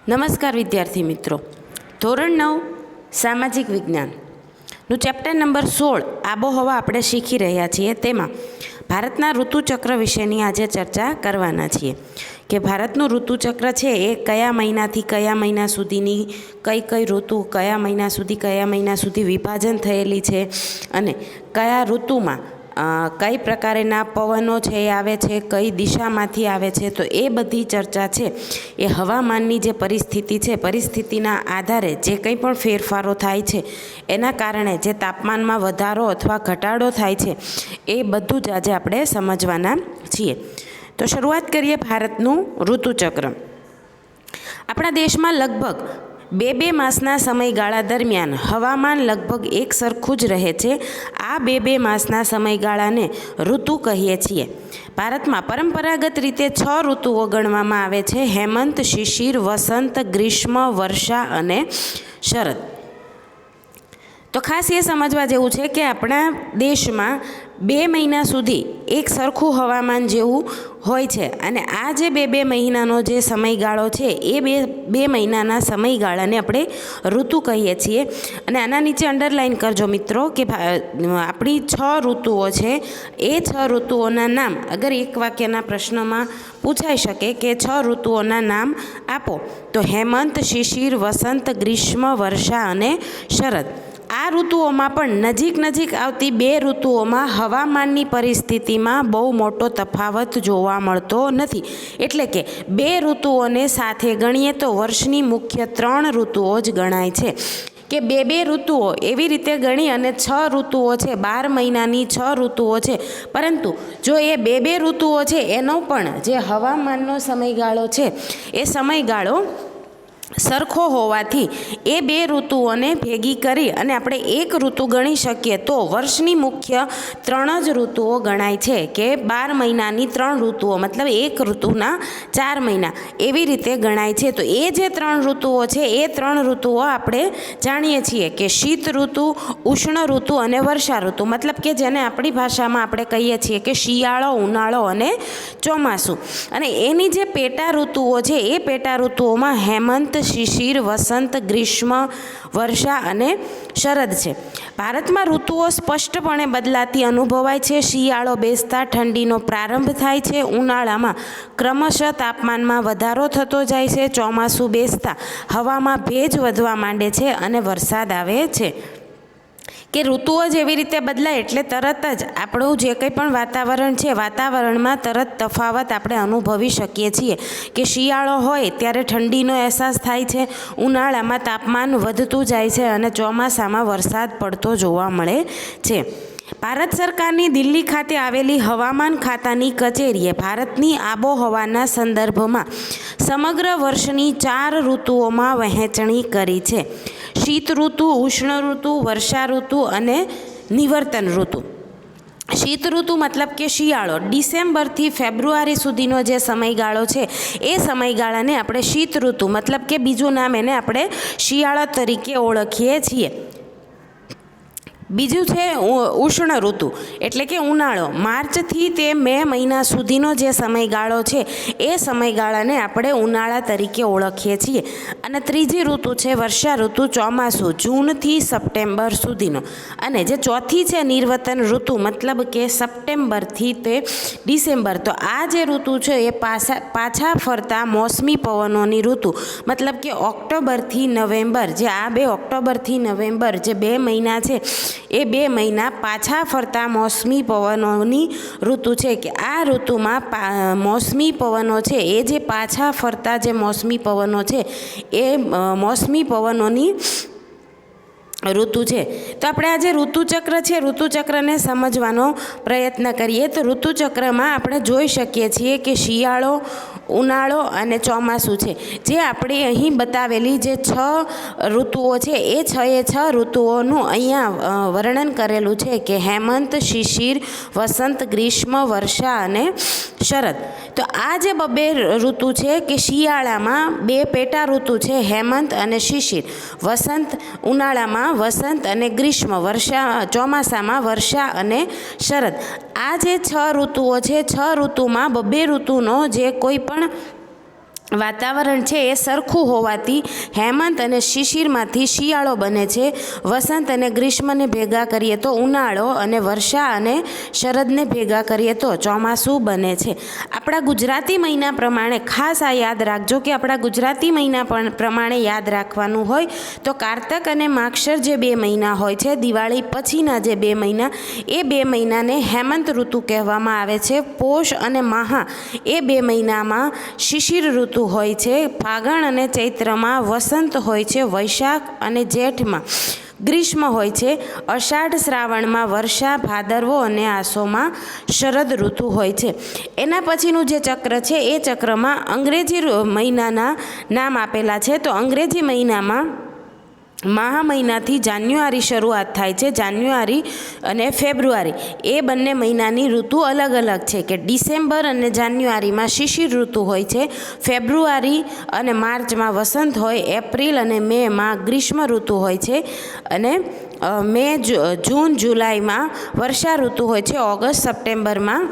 નમસ્કાર વિદ્યાર્થી મિત્રો, ધોરણ 9 સામાજિક વિજ્ઞાનનું ચેપ્ટર નંબર 16 આબોહવા આપણે શીખી રહ્યા છીએ. તેમાં ભારતના ઋતુચક્ર વિશેની આજે ચર્ચા કરવાના છીએ કે ભારતનું ઋતુચક્ર છે એ કયા મહિનાથી કયા મહિના સુધીની કઈ ઋતુ કયા મહિના સુધી વિભાજન થયેલી છે અને કયા ઋતુમાં કઈ પ્રકારના પવનો છે એ આવે છે, કઈ દિશામાંથી આવે છે. તો એ બધી ચર્ચા છે એ હવામાનની જે પરિસ્થિતિ છે, પરિસ્થિતિના આધારે જે કંઈ પણ ફેરફારો થાય છે એના કારણે જે તાપમાનમાં વધારો અથવા ઘટાડો થાય છે એ બધું જ આજે આપણે સમજવાના છીએ. તો શરૂઆત કરીએ ભારતનું ઋતુચક્ર. આપણા દેશમાં લગભગ બે માસના સમયગાળા દરમિયાન હવામાન લગભગ એક સરખું જ રહે છે. આ બે માસના સમયગાળાને ઋતુ કહીએ છીએ. ભારતમાં પરંપરાગત રીતે 6 ઋતુઓ ગણવામાં આવે છે: હેમંત, શિશિર, વસંત, ગ્રીષ્મ, વર્ષા અને શરદ. તો ખાસ એ સમજવા જેવું છે કે આપણા દેશમાં 2 મહિના સુધી એક સરખું હવામાન જેવું હોય છે અને આ જે બે મહિનાનો જે સમયગાળો છે એ બે મહિનાના સમયગાળાને આપણે ઋતુ કહીએ છીએ. અને આના નીચે અંડરલાઇન કરજો મિત્રો કે આપણી 6 ઋતુઓ છે એ 6 ઋતુઓના નામ અગર એક વાક્યના પ્રશ્નમાં પૂછાઈ શકે કે 6 ઋતુઓના નામ આપો, તો હેમંત, શિશિર, વસંત, ગ્રીષ્મ, વર્ષા અને શરદ. આ ઋતુઓમાં પણ નજીક આવતી 2 ઋતુઓમાં હવામાનની પરિસ્થિતિમાં બહુ મોટો તફાવત જોવા મળતો નથી. એટલે કે 2 ઋતુઓને સાથે ગણીએ તો વર્ષની મુખ્ય 3 ઋતુઓ જ ગણાય છે. કે બે ઋતુઓ એવી રીતે ગણી અને 6 ઋતુઓ છે, 12 મહિનાની 6 ઋતુઓ છે. પરંતુ જો એ બે ઋતુઓ છે એનો પણ જે હવામાનનો સમયગાળો છે એ સમયગાળો સરખો હોવાથી એ 2 ઋતુઓને ભેગી કરી અને આપણે એક ઋતુ ગણી શકીએ તો વર્ષની મુખ્ય 3 જ ઋતુઓ ગણાય છે. કે 12 મહિનાની 3 ઋતુઓ મતલબ એક ઋતુના 4 મહિના એવી રીતે ગણાય છે. તો એ જે 3 ઋતુઓ છે એ 3 ઋતુઓ આપણે જાણીએ છીએ કે શીત ઋતુ, ઉષ્ણ ઋતુ અને વર્ષા ઋતુ. મતલબ કે જેને આપણી ભાષામાં આપણે કહીએ છીએ કે શિયાળો, ઉનાળો અને ચોમાસું. અને એની જે પેટા ઋતુઓ છે એ પેટા ઋતુઓમાં હેમંત, શિશિર, વસંત, ગ્રીષ્મ, વર્ષા અને શરદ છે. ભારતમાં ઋતુઓ સ્પષ્ટપણે બદલાતી અનુભવાય છે. શિયાળો બેસતા ઠંડીનો પ્રારંભ થાય છે. ઉનાળામાં ક્રમશઃ તાપમાનમાં વધારો થતો જાય છે. ચોમાસું બેસતા હવામાં ભેજ વધવા માંડે છે અને વરસાદ આવે છે. કે ઋતુઓ જેવી રીતે બદલાય એટલે તરત જ આપણું જે કંઈ પણ વાતાવરણ છે વાતાવરણમાં તરત તફાવત આપણે અનુભવી શકીએ છીએ. કે શિયાળો હોય ત્યારે ઠંડીનો અહેસાસ થાય છે, ઉનાળામાં તાપમાન વધતું જાય છે અને ચોમાસામાં વરસાદ પડતો જોવા મળે છે. ભારત સરકારની દિલ્હી ખાતે આવેલી હવામાન ખાતાની કચેરીએ ભારતની આબોહવાના સંદર્ભમાં સમગ્ર વર્ષની 4 ઋતુઓમાં વહેંચણી કરી છે: શીત ઋતુ, ઉષ્ણ ઋતુ, વર્ષા ઋતુ અને નિવર્તન ઋતુ. શીત ઋતુ મતલબ કે શિયાળો ડિસેમ્બરથી ફેબ્રુઆરી સુધીનો જે સમયગાળો છે એ સમયગાળાને આપણે શીત ઋતુ મતલબ કે બીજું નામ એને આપણે શિયાળા તરીકે ઓળખીએ છીએ. બીજું છે ઉષ્ણ ઋતુ એટલે કે ઉનાળો. માર્ચથી તે મે મહિના સુધીનો જે સમયગાળો છે એ સમયગાળાને આપણે ઉનાળા તરીકે ઓળખીએ છીએ. અને ત્રીજી ઋતુ છે વર્ષા ઋતુ, ચોમાસું, જૂનથી સપ્ટેમ્બર સુધીનો. અને જે ચોથી છે નિવર્તન ઋતુ મતલબ કે સપ્ટેમ્બરથી તે ડિસેમ્બર. તો આ જે ઋતુ છે એ પાછા ફરતા મોસમી પવનોની ઋતુ મતલબ કે ઓક્ટોબરથી નવેમ્બર. જે આ 2 ઓક્ટોબરથી નવેમ્બર જે 2 મહિના છે એ 2 મહિના પાછા ફરતા મોસમી પવનોની ઋતુ છે. કે આ ઋતુમાં મોસમી પવનો છે એ જે પાછા ફરતા જે મોસમી પવનો છે એ મોસમી પવનોની ઋતુ છે. તો આપણે આ જે ઋતુચક્ર છે ઋતુચક્રને સમજવાનો પ્રયત્ન કરીએ તો ઋતુચક્રમાં આપણે જોઈ શકીએ છીએ કે શિયાળો, ઉનાળો અને ચોમાસું છે. જે આપણે અહીં બતાવેલી જે 6 ઋતુઓ છે એ 6 ઋતુઓનું અહીંયા વર્ણન કરેલું છે કે હેમંત, શિશિર, વસંત, ગ્રીષ્મ, વર્ષા અને શરદ. તો આ જે 2 ઋતુ છે કે શિયાળામાં 2 પેટા ઋતુ છે હેમંત અને શિશિર, વસંત ઉનાળામાં વસંત અને ગ્રીષ્મ, ચોમાસામાં વર્ષા અને શરદ. આ જે 6 ઋતુઓ છે 6 ઋતુમાં 2 ઋતુનો જે કોઈ પણ વાતાવરણ છે એ સરખું હોવાથી હેમંત અને શિશિરમાંથી શિયાળો બને છે. વસંત અને ગ્રીષ્મને ભેગા કરીએ તો ઉનાળો, અને વર્ષા અને શરદને ભેગા કરીએ તો ચોમાસું બને છે. આપણા ગુજરાતી મહિના પ્રમાણે ખાસ આ યાદ રાખજો કે આપણા ગુજરાતી મહિના પણ પ્રમાણે યાદ રાખવાનું હોય તો કારતક અને માગશર જે 2 મહિના હોય છે, દિવાળી પછીના જે 2 મહિના, એ 2 મહિનાને હેમંત ઋતુ કહેવામાં આવે છે. પોષ અને માહા એ 2 મહિનામાં શિશિર ઋતુ હોય છે. ફાગણ અને ચૈત્રમાં વસંત હોય છે. વૈશાખ અને જેઠમાં ગ્રીષ્મ હોય છે. અષાઢ શ્રાવણમાં વર્ષા, ભાદરવો અને આસોમાં શરદ ઋતુ હોય છે. એના પછીનું જે ચક્ર છે એ ચક્રમાં અંગ્રેજી મહિનાના નામ આપેલા છે. તો અંગ્રેજી મહિનામાં મહા મહિનાથી જાન્યુઆરી શરૂઆત થાય છે. જાન્યુઆરી અને ફેબ્રુઆરી એ બંને મહિનાની ઋતુ અલગ અલગ છે કે ડિસેમ્બર અને જાન્યુઆરીમાં શિશિર ઋતુ હોય છે. ફેબ્રુઆરી અને માર્ચમાં વસંત હોય. એપ્રિલ અને મેમાં ગ્રીષ્મ ઋતુ હોય છે. અને મે, જૂન, જુલાઈમાં વર્ષા ઋતુ હોય છે. ઓગસ્ટ, સપ્ટેમ્બરમાં